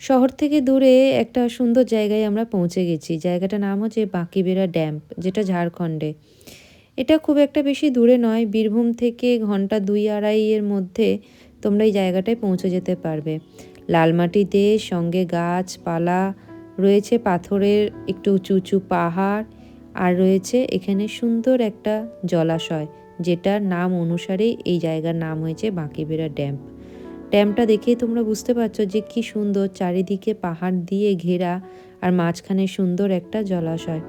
শহর থেকে দূরে একটা সুন্দর জায়গায় আমরা পৌঁছে গেছি। জায়গাটার নাম হচ্ছে বাঁকিবেড়া ড্যাম, যেটা ঝাড়খণ্ডে। এটা খুব একটা বেশি দূরে নয়। বীরভূম থেকে ঘন্টা ২-২.৫ এর মধ্যে তোমরা এই জায়গাটায় পৌঁছে যেতে পারবে। লাল মাটি দেশ, সঙ্গে গাছপালা রয়েছে, পাথরের একটু উঁচু উঁচু পাহাড়, আর রয়েছে এখানে সুন্দর একটা জলাশয়, যেটার নাম অনুসারেই এই জায়গার নাম হয়েছে বাঁকিবেড়া ড্যাম। ড্যামটা দেখেই তোমরা বুঝতে পারছো যে কি সুন্দর, চারিদিকে পাহাড় দিয়ে ঘেরা, আর মাঝখানে সুন্দর একটা জলাশয়।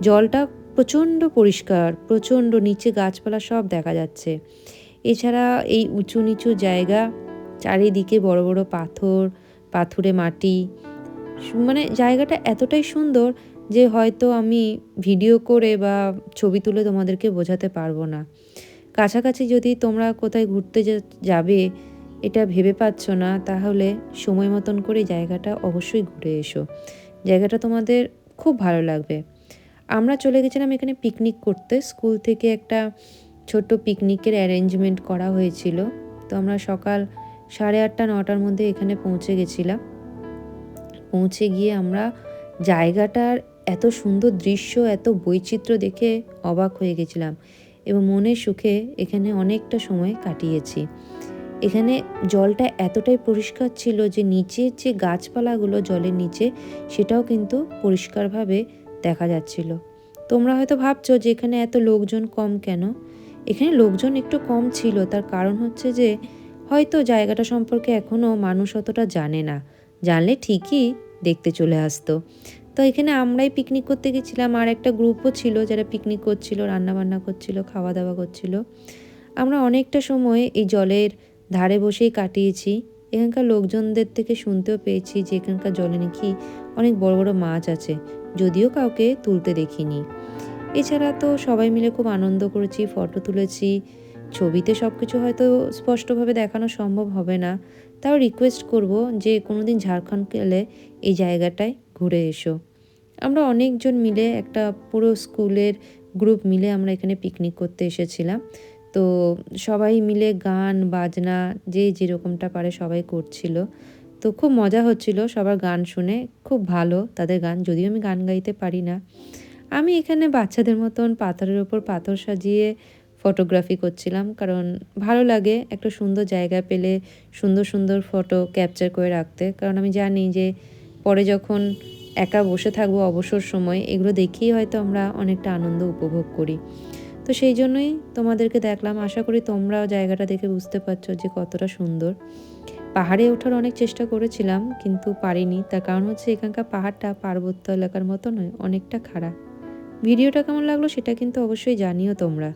জলটা প্রচণ্ড পরিষ্কার, প্রচণ্ড, নিচে গাছপালা সব দেখা যাচ্ছে। এছাড়া এই উঁচু নিচু জায়গা, চারিদিকে বড় বড় পাথর, পাথুরে মাটি, মানে জায়গাটা এতটাই সুন্দর যে হয়তো আমি ভিডিও করে বা ছবি তুলে তোমাদেরকে বোঝাতে পারবো না। কাছাকাছি যদি তোমরা কোথায় ঘুরতে যাবে এটা ভেবে পাচ্ছ না, তাহলে সময় মতন করে জায়গাটা অবশ্যই ঘুরে এসো। জায়গাটা তোমাদের খুব ভালো লাগবে। আমরা চলে গেছিলাম এখানে পিকনিক করতে। স্কুল থেকে একটা ছোট্ট পিকনিকের অ্যারেঞ্জমেন্ট করা হয়েছিল। তো আমরা সকাল 8:30-9টার মধ্যে এখানে পৌঁছে গেছিলাম। পৌঁছে গিয়ে আমরা জায়গাটার এত সুন্দর দৃশ্য, এত বৈচিত্র্য দেখে অবাক হয়ে গেছিলাম এবং মনের সুখে এখানে অনেকটা সময় কাটিয়েছি। এখানে জলটা এতটাই পরিষ্কার ছিল যে নিচের যে গাছপালাগুলো জলের নিচে, সেটাও কিন্তু পরিষ্কারভাবে দেখা যাচ্ছিল। তোমরা হয়তো ভাবছো যে এখানে এত লোকজন কম কেন? এখানে লোকজন একটু কম ছিল, তার কারণ হচ্ছে যে হয়তো জায়গাটা সম্পর্কে এখনও মানুষ অতটা জানে না। জানলে ঠিকই দেখতে চলে আসতো। তো এখানে আমরাই পিকনিক করতে গেছিলাম, আর একটা গ্রুপও ছিল যারা পিকনিক করছিল, রান্নাবান্না করছিল, খাওয়া দাওয়া করছিল। আমরা অনেকটা সময় এই জলের ধারে বসেই কাটিয়েছি। এখানকার লোকজনদের থেকে শুনতেও পেয়েছি যে এখানকার জলে নাকি অনেক বড় বড় মাছ আছে, যদিও কাউকে তুলতে দেখিনি। এছাড়া তো সবাই মিলে খুব আনন্দ করেছি, ফটো তুলেছি। ছবিতে সব কিছু হয়তো স্পষ্টভাবে দেখানো সম্ভব হবে না, তাও রিকোয়েস্ট করব যে কোনো দিন ঝাড়খণ্ড গেলে এই জায়গাটায় ঘুরে এসো। আমরা অনেকজন মিলে, একটা পুরো স্কুলের গ্রুপ মিলে আমরা এখানে পিকনিক করতে এসেছিলাম। তো সবাই মিলে গান বাজনা যে যেরকমটা পারে সবাই করছিল। তো খুব মজা হচ্ছিল সবার গান শুনে। খুব ভালো তাদের গান, যদিও আমি গান গাইতে পারি না। আমি এখানে বাচ্চাদের মতন পাথরের ওপর পাথর সাজিয়ে ফটোগ্রাফি করছিলাম, কারণ ভালো লাগে একটা সুন্দর জায়গা পেলে সুন্দর সুন্দর ফটো ক্যাপচার করে রাখতে। কারণ আমি জানি যে পরে যখন একা বসে থাকবো অবসর সময়, এগুলো দেখেই হয়তো আমরা অনেকটা আনন্দ উপভোগ করি। তো সেই জন্যই তোমাদেরকে দেখলাম। আশা করি তোমরাও জায়গাটা দেখে বুঝতে পারছো যে কতটা সুন্দর। পাহাড়ে ওঠার অনেক চেষ্টা করেছিলাম, কিন্তু পারিনি। তার কারণ হচ্ছে এখানকার পাহাড়টা পার্বত্য এলাকার মতো নয়, অনেকটা খাড়া। ভিডিওটা কেমন লাগলো সেটা কিন্তু অবশ্যই জানিও তোমরা।